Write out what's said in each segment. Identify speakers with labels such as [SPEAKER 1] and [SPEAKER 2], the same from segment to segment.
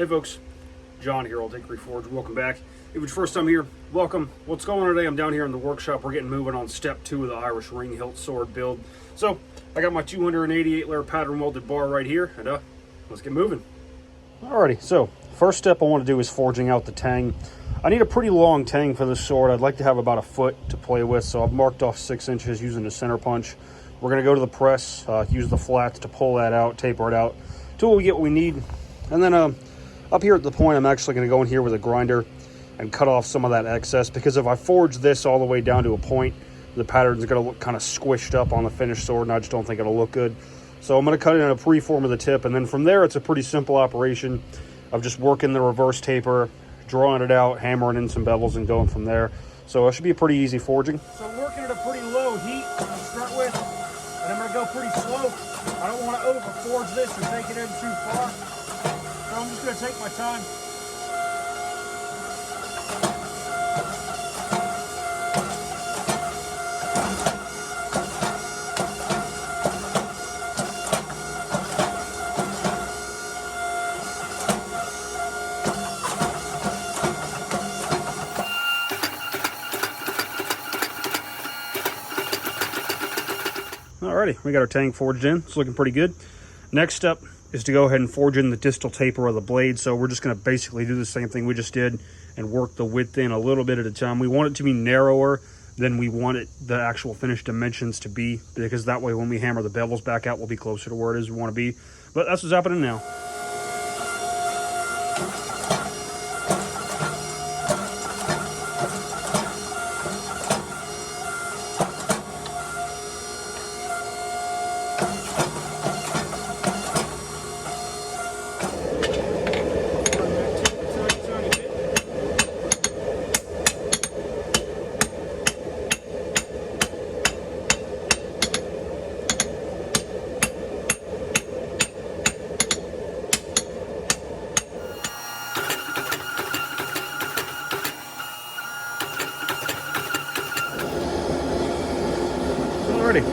[SPEAKER 1] Hey folks, John here, Old Hickory Forge. Welcome back. If it's your first time here, welcome. What's going on today? I'm down here in the workshop. We're getting moving on step 2 of the Irish ring hilt sword build. So I got my 288 layer pattern welded bar right here, and let's get moving. Alrighty, so first step I want to do is forging out the tang. I need a pretty long tang for this sword. I'd like to have about a foot to play with, so I've marked off 6 inches using the center punch. We're going to go to the press, use the flats to pull that out, taper it out till we get what we need. And then up here at the point, I'm actually going to go in here with a grinder and cut off some of that excess, because if I forge this all the way down to a point, the pattern's going to look kind of squished up on the finished sword, and I just don't think it'll look good. So I'm going to cut it in a pre-form of the tip, and then from there it's a pretty simple operation of just working the reverse taper, drawing it out, hammering in some bevels, and going from there. So it should be a pretty easy forging. So I'm working at a pretty low heat to start with, and I'm going to go pretty slow. I don't want to over-forge this or take it in too far. So I'm just going to take my time. Alrighty, we got our tang forged in. It's looking pretty good. Next step is to go ahead and forge in the distal taper of the blade. So we're just going to basically do the same thing we just did and work the width in a little bit at a time. We want it to be narrower than we want it, the actual finished dimensions to be, because that way when we hammer the bevels back out, we'll be closer to where it is we want to be. But that's what's happening now.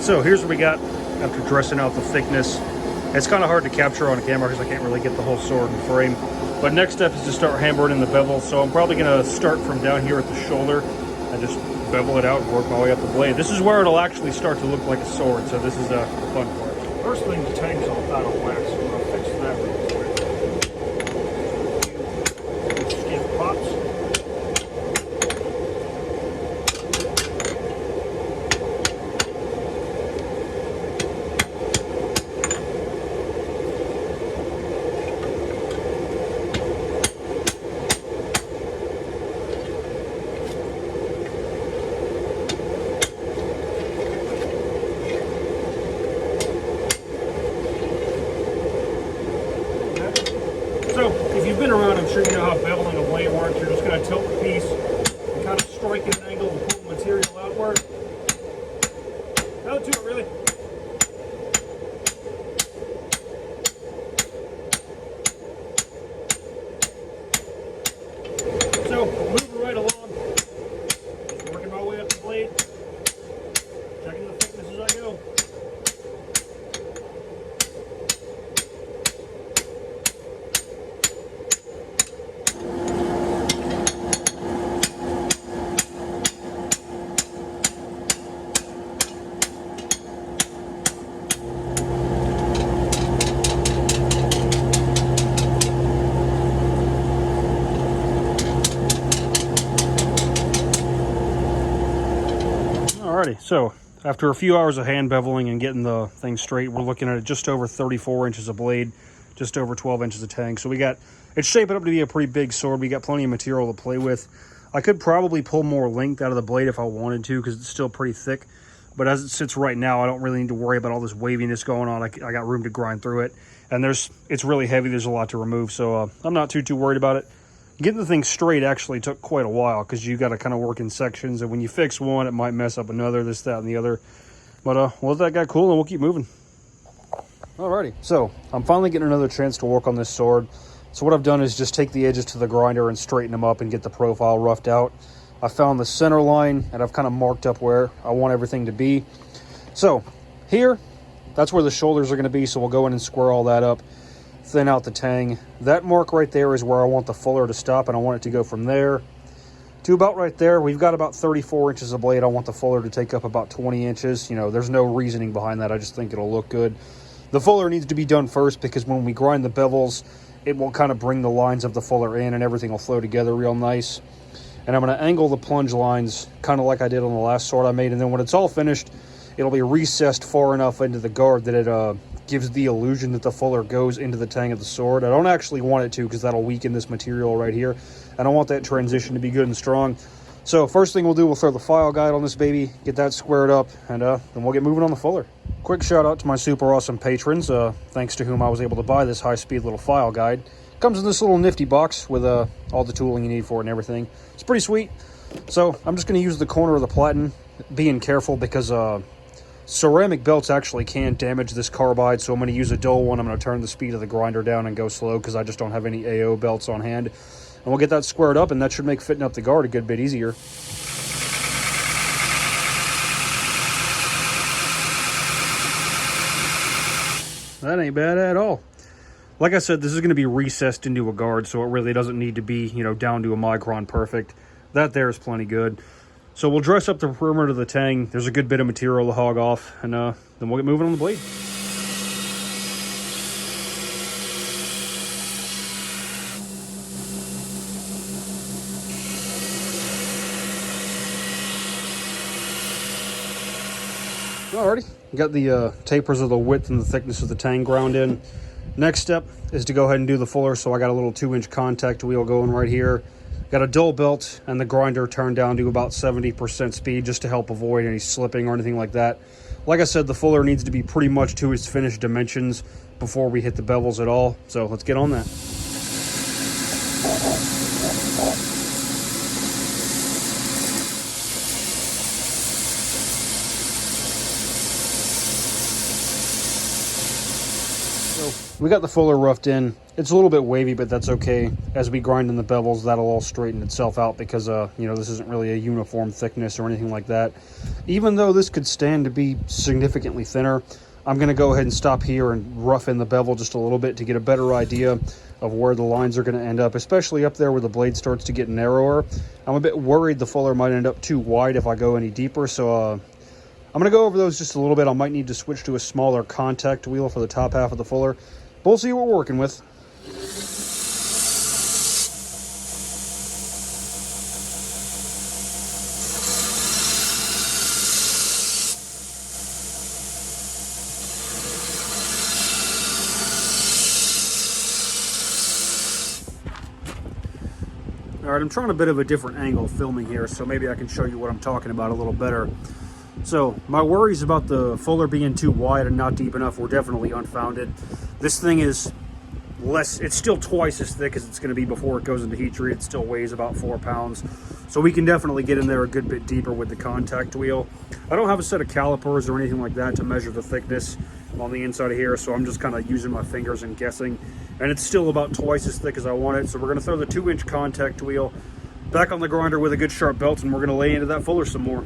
[SPEAKER 1] So here's what we got after dressing out the thickness. It's kind of hard to capture on camera because I can't really get the whole sword in frame. But next step is to start hammering in the bevel. So I'm probably going to start from down here at the shoulder and just bevel it out and work my way up the blade. This is where it'll actually start to look like a sword. So this is the fun part. First thing, the tang's all out of wax, so I'll fix that real quick. Skip pops. So, if you've been around, I'm sure you know how beveling a blade works. You're just going to tilt the piece and kind of strike at an angle to pull the material outward. Out to it, really. So, moving right along. Just working my way up the blade. Checking the thickness as I go. Alrighty, so after a few hours of hand beveling and getting the thing straight, we're looking at just over 34 inches of blade, just over 12 inches of tang. So it's shaping up to be a pretty big sword. We got plenty of material to play with. I could probably pull more length out of the blade if I wanted to, because it's still pretty thick. But as it sits right now, I don't really need to worry about all this waviness going on. I got room to grind through it. And it's really heavy. There's a lot to remove, so I'm not too worried about it. Getting the thing straight actually took quite a while, because you got to kind of work in sections, and when you fix one, it might mess up another, this, that, and the other. But we'll let that guy cool, and we'll keep moving. Alrighty, so I'm finally getting another chance to work on this sword. So what I've done is just take the edges to the grinder and straighten them up and get the profile roughed out. I found the center line, and I've kind of marked up where I want everything to be. So here, that's where the shoulders are going to be, so we'll go in and square all that up. thin out the tang. That mark right there is where I want the fuller to stop, and I want it to go from there to about right there. We've got about 34 inches of blade. I want the fuller to take up about 20 inches. You know, there's no reasoning behind that. I just think it'll look good. The fuller needs to be done first because when we grind the bevels, it will kind of bring the lines of the fuller in and everything will flow together real nice. And I'm going to angle the plunge lines kind of like I did on the last sword I made. And then when it's all finished, it'll be recessed far enough into the guard that it gives the illusion that the fuller goes into the tang of the sword. I don't actually want it to because that'll weaken this material right here. I don't want that transition to be good and strong. So first thing we'll do, we'll throw the file guide on this baby, get that squared up, and then we'll get moving on the fuller. Quick shout out to my super awesome patrons, thanks to whom I was able to buy this high-speed little file guide. Comes in this little nifty box with all the tooling you need for it and everything. It's pretty sweet. So I'm just going to use the corner of the platen, being careful because ceramic belts actually can damage this carbide, so I'm going to use a dull one. I'm going to turn the speed of the grinder down and go slow because I just don't have any AO belts on hand. And we'll get that squared up, and that should make fitting up the guard a good bit easier. That ain't bad at all. Like I said, this is going to be recessed into a guard, so it really doesn't need to be, you know, down to a micron perfect. That there is plenty good. So we'll dress up the perimeter of the tang. There's a good bit of material to hog off, and then we'll get moving on the blade. Alrighty, got the tapers of the width and the thickness of the tang ground in. Next step is to go ahead and do the fuller, so I got a little 2-inch contact wheel going right here. Got a dull belt and the grinder turned down to about 70% speed just to help avoid any slipping or anything like that. Like I said, the fuller needs to be pretty much to its finished dimensions before we hit the bevels at all, so let's get on that. We got the fuller roughed in. It's a little bit wavy, but that's okay. As we grind in the bevels, that'll all straighten itself out because, you know, this isn't really a uniform thickness or anything like that. Even though this could stand to be significantly thinner, I'm going to go ahead and stop here and rough in the bevel just a little bit to get a better idea of where the lines are going to end up, especially up there where the blade starts to get narrower. I'm a bit worried the fuller might end up too wide if I go any deeper, so I'm going to go over those just a little bit. I might need to switch to a smaller contact wheel for the top half of the fuller. But we'll see what we're working with. All right, I'm trying a bit of a different angle filming here, so maybe I can show you what I'm talking about a little better. So my worries about the fuller being too wide and not deep enough were definitely unfounded. This thing is less, it's still twice as thick as it's going to be before it goes into heat treat. It still weighs about 4 pounds. So we can definitely get in there a good bit deeper with the contact wheel. I don't have a set of calipers or anything like that to measure the thickness on the inside of here, so I'm just kind of using my fingers and guessing. And it's still about twice as thick as I want it. So we're going to throw the 2-inch contact wheel back on the grinder with a good sharp belt, and we're going to lay into that fuller some more.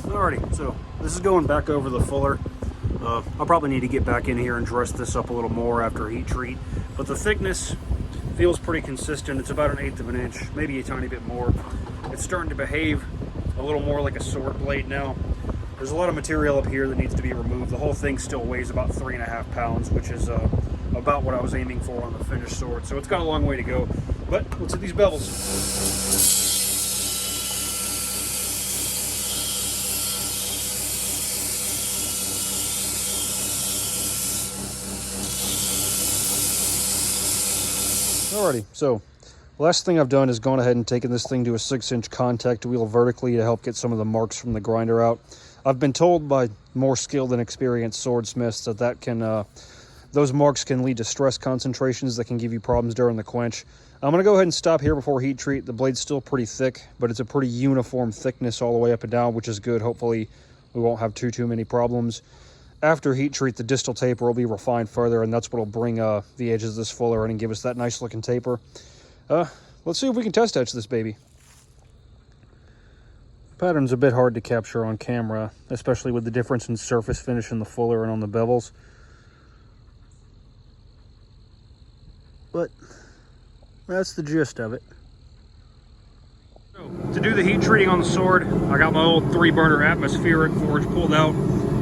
[SPEAKER 1] Alrighty, so this is going back over the fuller. I'll probably need to get back in here and dress this up a little more after heat treat, but the thickness feels pretty consistent. It's about 1/8 of an inch, maybe a tiny bit more. It's starting to behave a little more like a sword blade now. There's a lot of material up here that needs to be removed. The whole thing still weighs about 3.5 pounds, which is about what I was aiming for on the finished sword. So it's got a long way to go, but let's hit these bevels. Alrighty, so last thing I've done is gone ahead and taken this thing to a 6-inch contact wheel vertically to help get some of the marks from the grinder out. I've been told by more skilled and experienced swordsmiths that can, those marks can lead to stress concentrations that can give you problems during the quench. I'm going to go ahead and stop here before heat treat. The blade's still pretty thick, but it's a pretty uniform thickness all the way up and down, which is good. Hopefully we won't have too many problems. After heat treat, the distal taper will be refined further, and that's what will bring the edges of this fuller in and give us that nice looking taper. Let's see if we can test etch this baby. pattern's a bit hard to capture on camera, especially with the difference in surface finish in the fuller and on the bevels. But that's the gist of it. So, to do the heat treating on the sword, I got my old 3-burner atmospheric forge pulled out.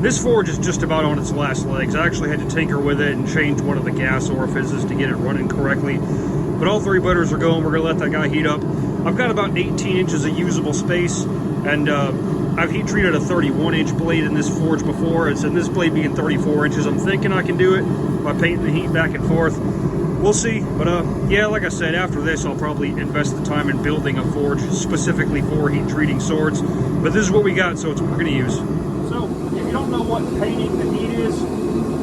[SPEAKER 1] This forge is just about on its last legs. I actually had to tinker with it and change one of the gas orifices to get it running correctly. But all 3 burners are going. We're gonna let that guy heat up. I've got about 18 inches of usable space, and I've heat treated a 31-inch blade in this forge before. It's in this blade being 34 inches. I'm thinking I can do it by painting the heat back and forth. We'll see, but yeah, like I said, after this I'll probably invest the time in building a forge specifically for heat treating swords. But this is what we got, so it's what we're gonna use. So, if you don't know what painting the heat is,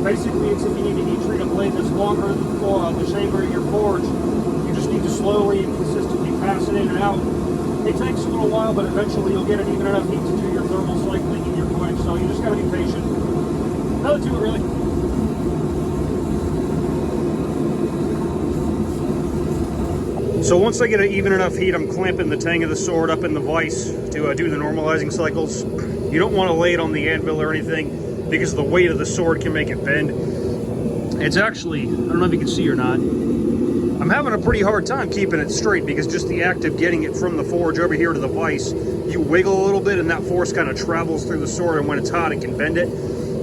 [SPEAKER 1] basically it's if you need to heat treat a blade that's longer than the chamber of your forge, you just need to slowly and consistently pass it in and out. It takes a little while, but eventually you'll get it even enough heat to do your thermal cycling in your quench, so you just gotta be patient. Nothing to it, really. So once I get an even enough heat, I'm clamping the tang of the sword up in the vise to do the normalizing cycles. You don't want to lay it on the anvil or anything because the weight of the sword can make it bend. It's actually, I don't know if you can see or not, I'm having a pretty hard time keeping it straight because just the act of getting it from the forge over here to the vise, you wiggle a little bit and that force kind of travels through the sword, and when it's hot it can bend it.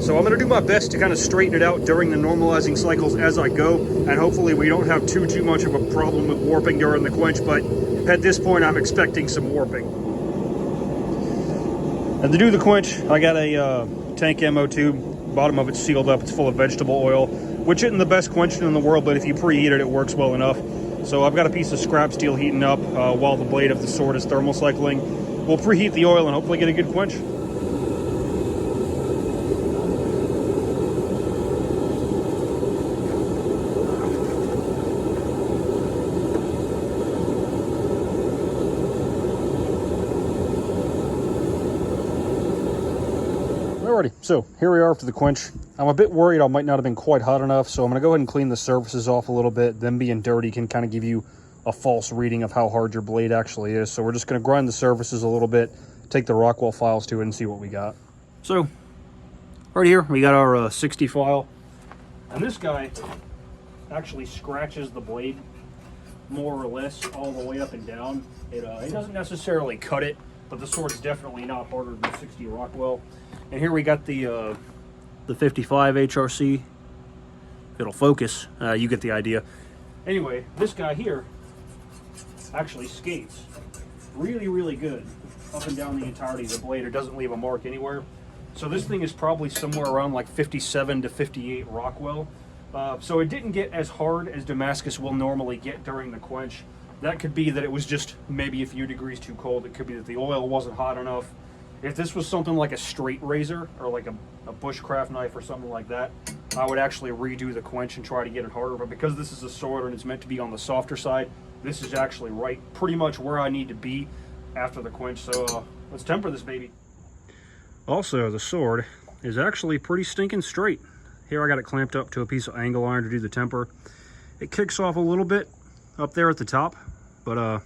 [SPEAKER 1] So I'm going to do my best to kind of straighten it out during the normalizing cycles as I go, and hopefully we don't have too much of a problem with warping during the quench, but at this point I'm expecting some warping. And to do the quench, I got a tank ammo tube. Bottom of it's sealed up. It's full of vegetable oil, which isn't the best quenching in the world, but if you preheat it, it works well enough. So I've got a piece of scrap steel heating up while the blade of the sword is thermal cycling. We'll preheat the oil and hopefully get a good quench. Alrighty, so here we are for the quench. I'm a bit worried I might not have been quite hot enough, so I'm going to go ahead and clean the surfaces off a little bit. Them being dirty can kind of give you a false reading of how hard your blade actually is. So we're just going to grind the surfaces a little bit, take the Rockwell files to it, and see what we got. So right here we got our 60 file, and this guy actually scratches the blade more or less all the way up and down. It doesn't necessarily cut it, but the sword's definitely not harder than 60 Rockwell. And here we got the 55 HRC. It'll focus. You get the idea. Anyway, this guy here actually skates really, really good up and down the entirety of the blade. It doesn't leave a mark anywhere. So this thing is probably somewhere around like 57 to 58 Rockwell. So it didn't get as hard as Damascus will normally get during the quench. That could be that it was just maybe a few degrees too cold. It could be that the oil wasn't hot enough. If this was something like a straight razor or like a bushcraft knife or something like that, I would actually redo the quench and try to get it harder. But because this is a sword and it's meant to be on the softer side, this is actually right pretty much where I need to be after the quench. So let's temper this baby. Also, the sword is actually pretty stinking straight. Here I got it clamped up to a piece of angle iron to do the temper. It kicks off a little bit up there at the top, but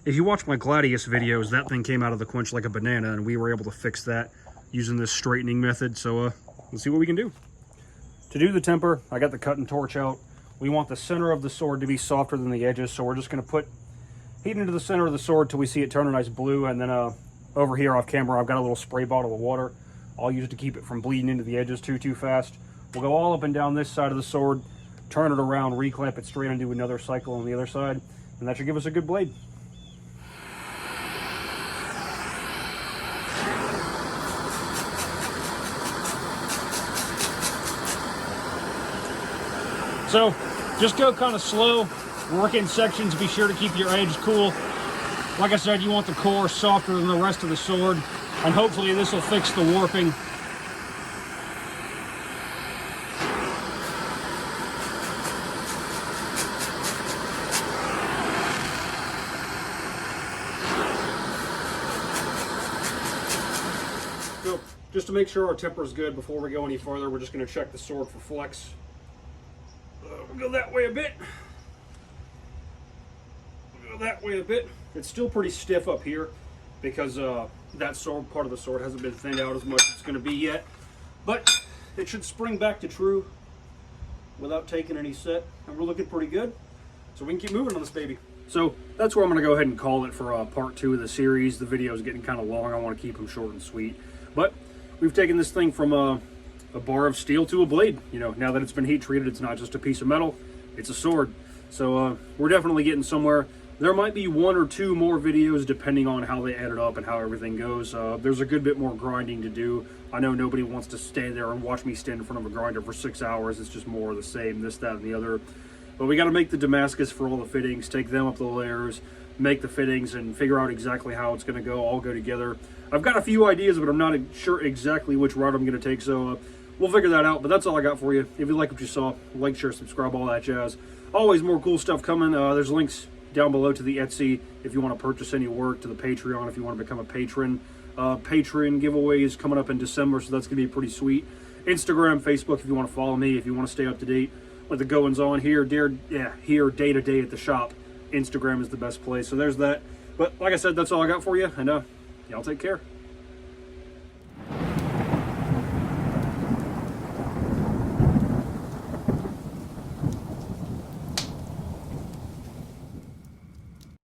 [SPEAKER 1] if you watch my Gladius videos, that thing came out of the quench like a banana, and we were able to fix that using this straightening method. So let's see what we can do. To do the temper, I got the cutting torch out. We want the center of the sword to be softer than the edges, so we're just going to put heat into the center of the sword till we see it turn a nice blue. And then over here off camera, I've got a little spray bottle of water. I'll use it to keep it from bleeding into the edges too fast. We'll go all up and down this side of the sword, turn it around, reclamp it straight, and do another cycle on the other side, and that should give us a good blade. So just go kind of slow, work in sections, be sure to keep your edge cool. Like I said, you want the core softer than the rest of the sword, and hopefully this will fix the warping. So just to make sure our temper is good before we go any further, we're just going to check the sword for flex. We'll go that way a bit. We'll go that way a bit. It's still pretty stiff up here because that sword part of the sword hasn't been thinned out as much as it's going to be yet, but it should spring back to true without taking any set, and we're looking pretty good. So we can keep moving on this baby. So that's where I'm going to go ahead and call it for part 2 of the series. The video is getting kind of long. I want to keep them short and sweet. But we've taken this thing from a bar of steel to a blade. You know, now that it's been heat treated, it's not just a piece of metal, it's a sword. So we're definitely getting somewhere. There might be 1 or 2 more videos depending on how they edit up and how everything goes. There's a good bit more grinding to do. I know nobody wants to stand there and watch me stand in front of a grinder for 6 hours. It's just more of the same, this, that, and the other. But we got to make the Damascus for all the fittings, take them up the layers, make the fittings, and figure out exactly how it's going to go, all go together. I've got a few ideas, but I'm not sure exactly which route I'm going to take, so we'll figure that out. But that's all I got for you. If you like what you saw, like, share, subscribe, all that jazz. Always more cool stuff coming. There's links down below to the Etsy if you want to purchase any work, to the Patreon if you want to become a patron. Patreon giveaway is coming up in December, so that's going to be pretty sweet. Instagram, Facebook if you want to follow me, if you want to stay up to date with the goings on here day to day at the shop. Instagram is the best place, so there's that. But like I said, that's all I got for you, and y'all take care.